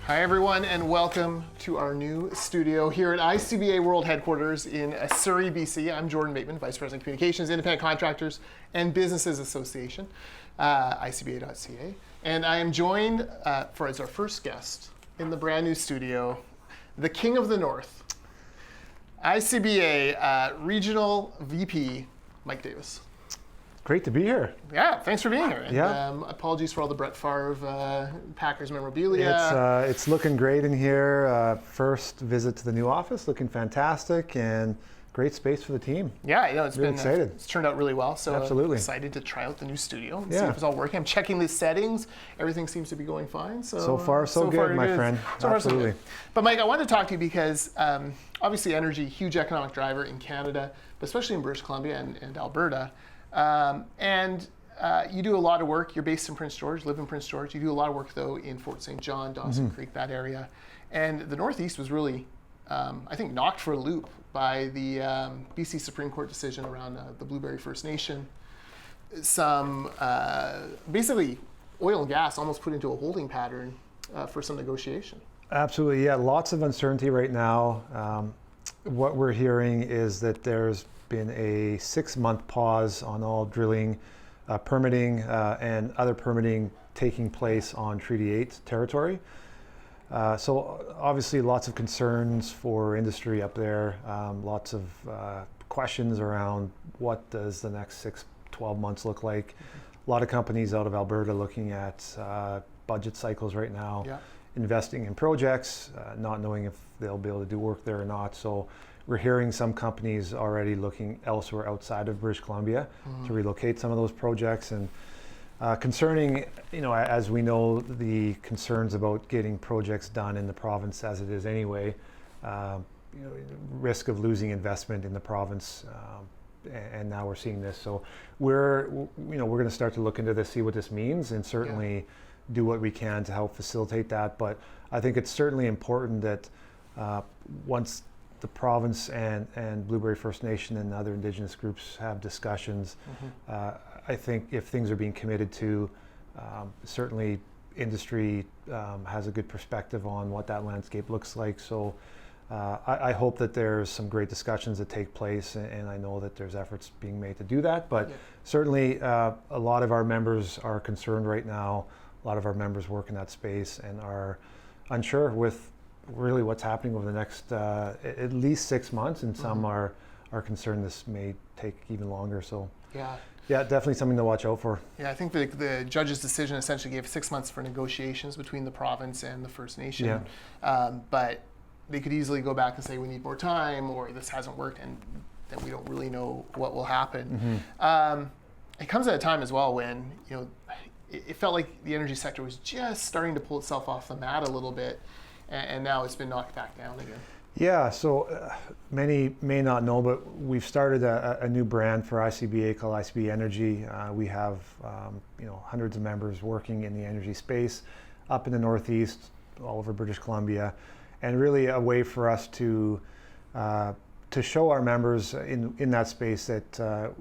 Hi everyone, and welcome to our new studio here at ICBA World Headquarters in Surrey, BC. I'm Jordan Bateman, Vice President of Communications, Independent Contractors and Businesses Association, ICBA.ca. And I am joined as our first guest in the brand new studio, the King of the North, ICBA Regional VP, Mike Davis. Great to be here. Yeah, thanks for being here. And, yeah. Apologies for all the Brett Favre Packers memorabilia. It's looking great in here. First visit to the new office, looking fantastic, and great space for the team. Yeah, you know, it's really been excited. It's turned out really well. So absolutely excited to try out the new studio and see if it's all working. I'm checking the settings. Everything seems to be going fine. So far, so good, my friend. So far, absolutely. So good. But Mike, I wanted to talk to you because obviously energy, huge economic driver in Canada, but especially in British Columbia and Alberta. You do a lot of work. You're based in Prince George, live in Prince George. You do a lot of work, though, in Fort St. John, Dawson Creek, that area. And the Northeast was really, I think, knocked for a loop by the BC Supreme Court decision around the Blueberry First Nation. Some, basically, oil and gas almost put into a holding pattern for some negotiation. Absolutely, yeah. Lots of uncertainty right now. What we're hearing is that there's been a 6-month pause on all drilling, permitting, and other permitting taking place on Treaty 8 territory. So obviously lots of concerns for industry up there, lots of questions around what does the next 6-12 months look like. A lot of companies out of Alberta looking at budget cycles right now, investing in projects, not knowing if they'll be able to do work there or not. So we're hearing some companies already looking elsewhere outside of British Columbia to relocate some of those projects. And concerning, as we know, the concerns about getting projects done in the province as it is anyway, risk of losing investment in the province, and now we're seeing this. So we're going to start to look into this, see what this means, and certainly do what we can to help facilitate that. But I think it's certainly important that once the province and Blueberry First Nation and other Indigenous groups have discussions, I think if things are being committed to, certainly industry has a good perspective on what that landscape looks like. So I hope that there's some great discussions that take place, and I know that there's efforts being made to do that. But certainly a lot of our members are concerned right now. A lot of our members work in that space and are unsure with really what's happening over the next at least 6 months, and some are concerned this may take even longer. So definitely something to watch out for. Yeah, I think the judge's decision essentially gave 6 months for negotiations between the province and the First Nation. But they could easily go back and say we need more time, or this hasn't worked, and then we don't really know what will happen. It comes at a time as well when it felt like the energy sector was just starting to pull itself off the mat a little bit. And now it's been knocked back down again. Yeah, so many may not know, but we've started a new brand for ICBA called ICBA Energy. We have hundreds of members working in the energy space up in the Northeast, all over British Columbia, and really a way for us to show our members in that space that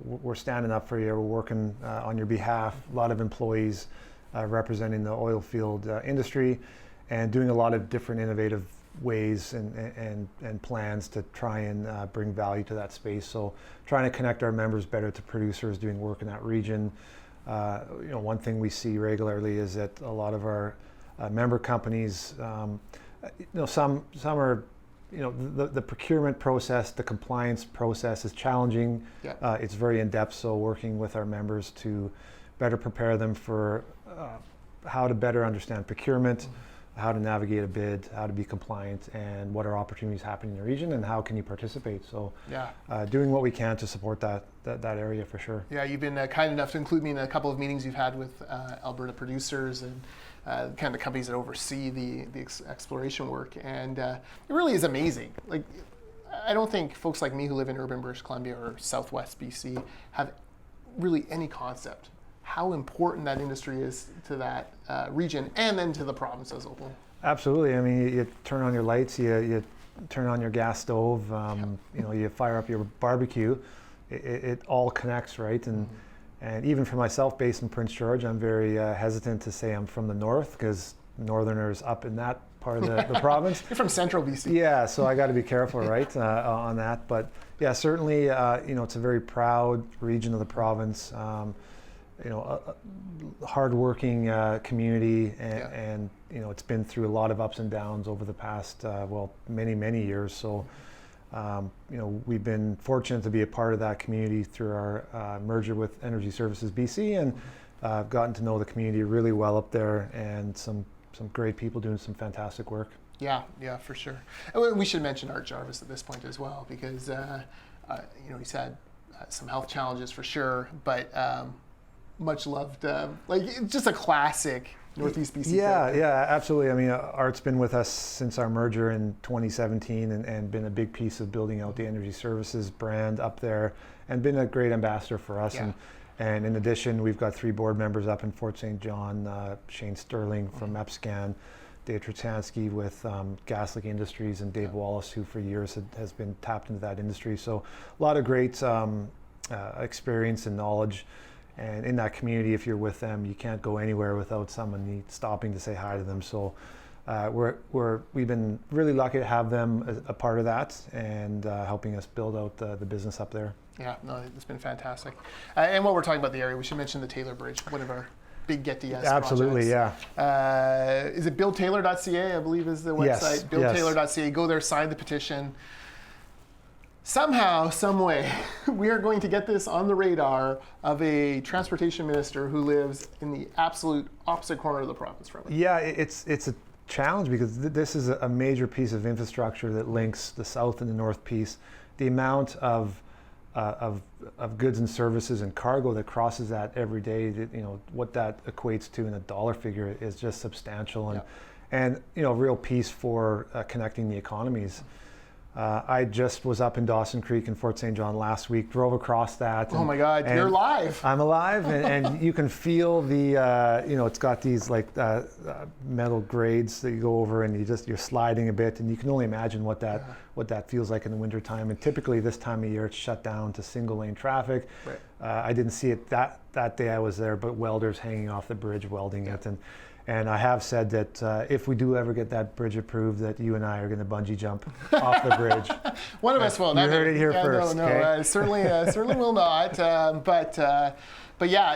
we're standing up for you, we're working on your behalf. A lot of employees representing the oil field industry, and doing a lot of different innovative ways and plans to try and bring value to that space. So trying to connect our members better to producers doing work in that region. One thing we see regularly is that a lot of our member companies, some are, the procurement process, the compliance process is challenging. It's very in-depth, so working with our members to better prepare them for how to better understand procurement, how to navigate a bid, how to be compliant, and what are opportunities happening in the region, and how can you participate. So doing what we can to support that area for sure. Yeah, you've been kind enough to include me in a couple of meetings you've had with Alberta producers and kind of the companies that oversee the exploration work, and it really is amazing. Like, I don't think folks like me who live in urban British Columbia or Southwest BC have really any concept how important that industry is to that region and then to the province as a whole. Absolutely. I mean, you turn on your lights, you turn on your gas stove, you fire up your barbecue. It all connects, right? And even for myself, based in Prince George, I'm very hesitant to say I'm from the north, because Northerners up in that part of the province. You're from Central BC. Yeah, so I got to be careful, right, on that. But yeah, certainly, it's a very proud region of the province. A hardworking community, and it's been through a lot of ups and downs over the past many years. So we've been fortunate to be a part of that community through our merger with Energy Services BC, and I've gotten to know the community really well up there, and some great people doing some fantastic work. Yeah, for sure. And we should mention Art Jarvis at this point as well, because he's had some health challenges for sure, but much loved, just a classic Northeast BC. Yeah, absolutely. I mean, Art's been with us since our merger in 2017, and been a big piece of building out the Energy Services brand up there, and been a great ambassador for us. Yeah. And in addition, we've got 3 board members up in Fort St. John, Shane Sterling from EPSCAN, Dave Trutansky with Gaslick Industries, and Dave Wallace, who for years has been tapped into that industry. So a lot of great experience and knowledge. And in that community, if you're with them, you can't go anywhere without someone stopping to say hi to them. So we've been really lucky to have them as a part of that, and helping us build out the business up there. Yeah, no, it's been fantastic. And while we're talking about the area, we should mention the Taylor Bridge, one of our big get-to-yes Absolutely, projects. Yeah. Is it BuildTaylor.ca, I believe is the website? Yes. BuildTaylor.ca. Go there, sign the petition. Somehow, some way, we are going to get this on the radar of a transportation minister who lives in the absolute opposite corner of the province from it. Yeah, it's a challenge, because this is a major piece of infrastructure that links the south and the north piece. The amount of goods and services and cargo that crosses that every day, what that equates to in a dollar figure is just substantial, and real piece for connecting the economies. I just was up in Dawson Creek in Fort St. John last week, drove across that. Oh my God, you're alive. I'm alive, and you can feel the, it's got these metal grades that you go over, and you're sliding a bit, and you can only imagine what that feels like in the wintertime. And typically this time of year it's shut down to single lane traffic. Right. I didn't see it that day I was there, but welders hanging off the bridge welding it. And I have said that if we do ever get that bridge approved, that you and I are going to bungee jump off the bridge. One of us will. You heard it here first. No, okay? Certainly will not. But yeah,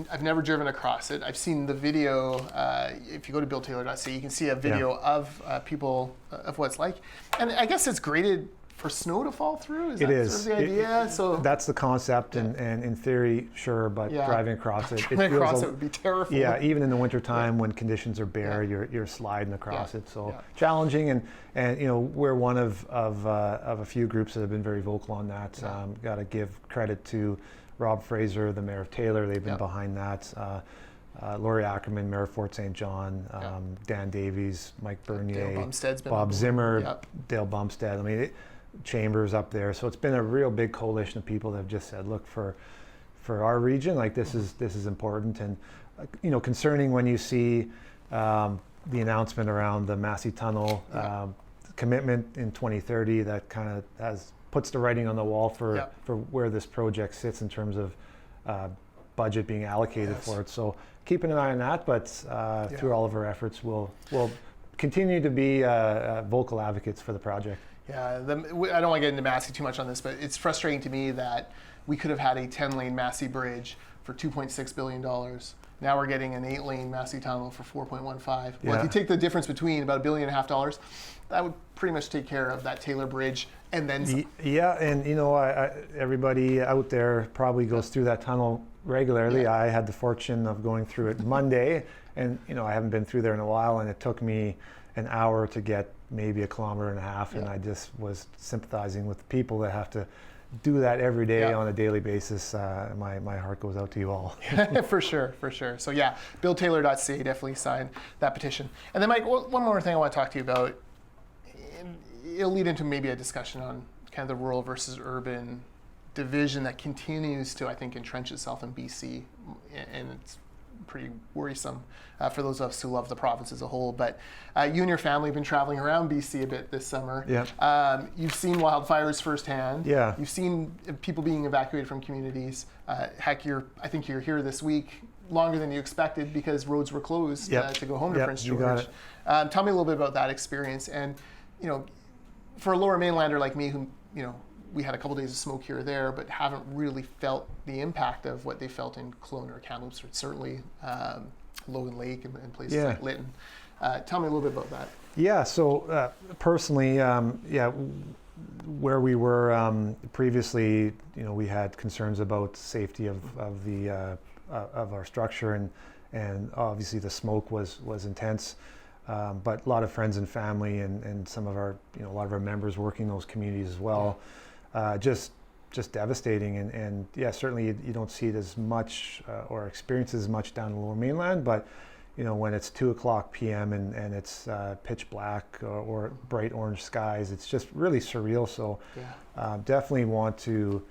I've never driven across it. I've seen the video. If you go to BuildTaylor.ca, you can see a video of people of what it's like. And I guess it's graded for snow to fall through? Is that sort of the idea? So that's the concept, and in theory, sure, but driving across it, it would be terrifying. Yeah, even in the wintertime when conditions are bare, you're sliding across it. So challenging, and we're one of a few groups that have been very vocal on that. Got to give credit to Rob Fraser, the mayor of Taylor. They've been behind that. Laurie Ackerman, Mayor of Fort St. John, Dan Davies, Mike Bernier, Bob Zimmer, Dale Bumstead. I mean, Chambers up there. So it's been a real big coalition of people that have just said, look, for our region, this is important. And concerning when you see the announcement around the Massey Tunnel commitment in 2030, that kind of puts the writing on the wall for where this project sits in terms of budget being allocated for it. So keeping an eye on that, but through all of our efforts, we'll continue to be vocal advocates for the project. Yeah, I don't want to get into Massey too much on this, but it's frustrating to me that we could have had a 10-lane Massey bridge for $2.6 billion. Now we're getting an 8-lane Massey tunnel for $4.15. Well, if you take the difference between about $1.5 billion, that would pretty much take care of that Taylor Bridge and then some. Yeah, and everybody out there probably goes through that tunnel regularly. I had the fortune of going through it Monday, and I haven't been through there in a while, and it took me an hour to get maybe 1.5 kilometers, and I just was sympathizing with the people that have to do that every day on a daily basis. My heart goes out to you all. For sure. So BuildTaylor.ca, definitely sign that petition. And then Mike, one more thing I want to talk to you about. It'll lead into maybe a discussion on kind of the rural versus urban division that continues to, I think, entrench itself in BC, and it's pretty worrisome for those of us who love the province as a whole. But you and your family have been traveling around BC a bit this summer. Yeah. You've seen wildfires firsthand. Yeah. You've seen people being evacuated from communities. Heck, I think you're here this week longer than you expected because roads were closed to go home to Prince you George. got it. Tell me a little bit about that experience. And, for a lower mainlander like me who, we had a couple days of smoke here or there, but haven't really felt the impact of what they felt in Kelowna or Kamloops, or certainly Logan Lake and places like Lytton. Tell me a little bit about that. Yeah, so personally, where we were previously, we had concerns about safety of our structure, and obviously the smoke was intense. But a lot of friends and family and some of our, a lot of our members working in those communities as well. Just devastating, and certainly you don't see it as much or experience it as much down the Lower Mainland, but when it's 2:00 p.m. and it's pitch black or bright orange skies, it's just really surreal. So definitely want to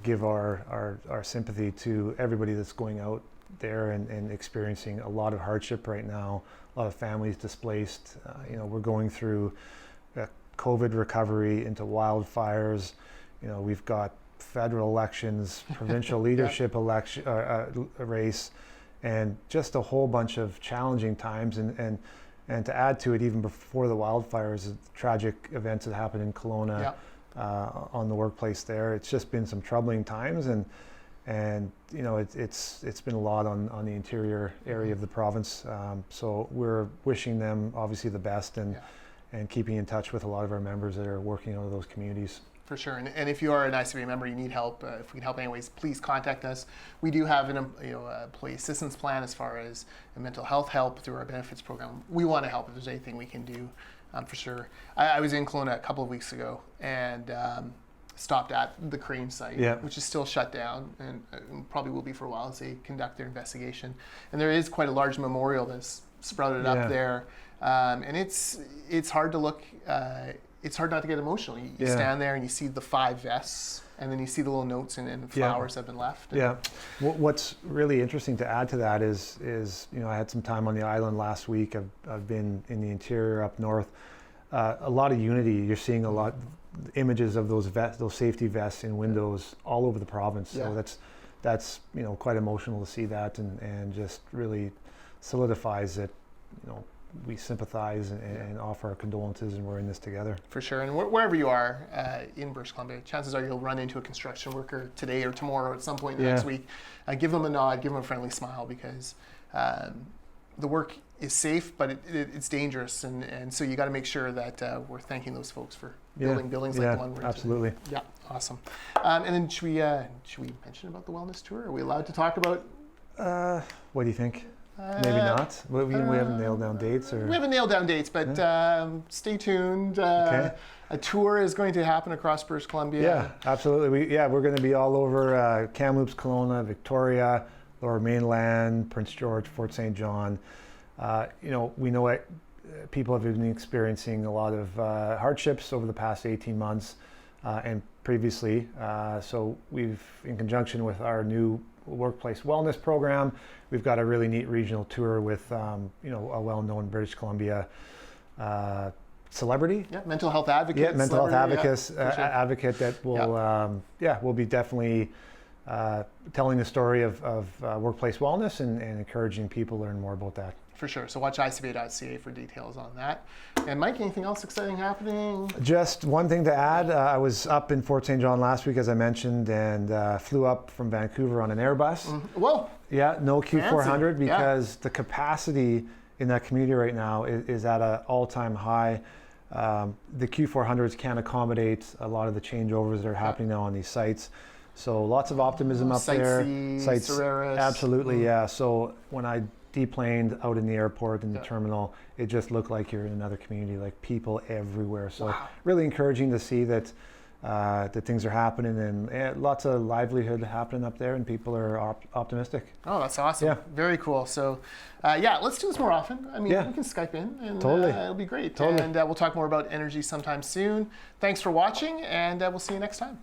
give our sympathy to everybody that's going out there and experiencing a lot of hardship right now. A lot of families displaced. We're going through COVID recovery into wildfires. We've got federal elections, provincial leadership election race, and just a whole bunch of challenging times. And to add to it, even before the wildfires, the tragic events that happened in Kelowna on the workplace there. It's just been some troubling times, and it's been a lot on the interior area of the province. So we're wishing them obviously the best, and keeping in touch with a lot of our members that are working out of those communities. For sure, and if you are an ICBA member, you need help. If we can help anyways, please contact us. We do have an employee assistance plan as far as mental health help through our benefits program. We want to help if there's anything we can do, for sure. I was in Kelowna a couple of weeks ago and stopped at the crane site, which is still shut down and probably will be for a while as they conduct their investigation. And there is quite a large memorial that's sprouted up there, and it's hard to look. It's hard not to get emotional. You stand there and you see the 5 vests, and then you see the little notes and flowers that have been left. What's really interesting to add to that is I had some time on the island last week. I've been in the interior up north. A lot of unity. You're seeing a lot images of those safety vests in windows all over the province. So that's quite emotional to see that, and just really solidifies that we sympathize and offer our condolences, and we're in this together. For sure, and wherever you are in British Columbia, chances are you'll run into a construction worker today or tomorrow at some point next week. Give them a nod, give them a friendly smile, because the work is safe, but it's dangerous, and so you got to make sure that we're thanking those folks for building buildings like the one we're in. Absolutely. Yeah, awesome. And then should we mention about the wellness tour? Are we allowed to talk about? What do you think? Maybe not. We haven't nailed down dates, or we haven't nailed down dates, but stay tuned. A tour is going to happen across British Columbia. Yeah, absolutely. We're going to be all over Kamloops, Kelowna, Victoria, Lower Mainland, Prince George, Fort St. John. We know people have been experiencing a lot of hardships over the past 18 months and previously. So we've, in conjunction with our new workplace wellness program, we've got a really neat regional tour with a well-known British Columbia celebrity, mental health advocate, advocate that will be definitely telling the story of workplace wellness and encouraging people to learn more about that. For sure. So watch ICBA.ca for details on that. And Mike, anything else exciting happening? Just one thing to add. I was up in Fort St. John last week, as I mentioned, and flew up from Vancouver on an Airbus. Whoa. Yeah, no Q400 because the capacity in that community right now is at an all-time high. The Q400s can't accommodate a lot of the changeovers that are happening now on these sites. So lots of optimism up there. Sites, absolutely, So when I deplaned out in the airport in the terminal, it just looked like you're in another community, like people everywhere. So really encouraging to see that that things are happening, and lots of livelihood happening up there, and people are optimistic. Oh, that's awesome. Very cool. So let's do this more often. I mean, we can Skype in, and it'll be great. And we'll talk more about energy sometime soon. Thanks for watching, and we'll see you next time.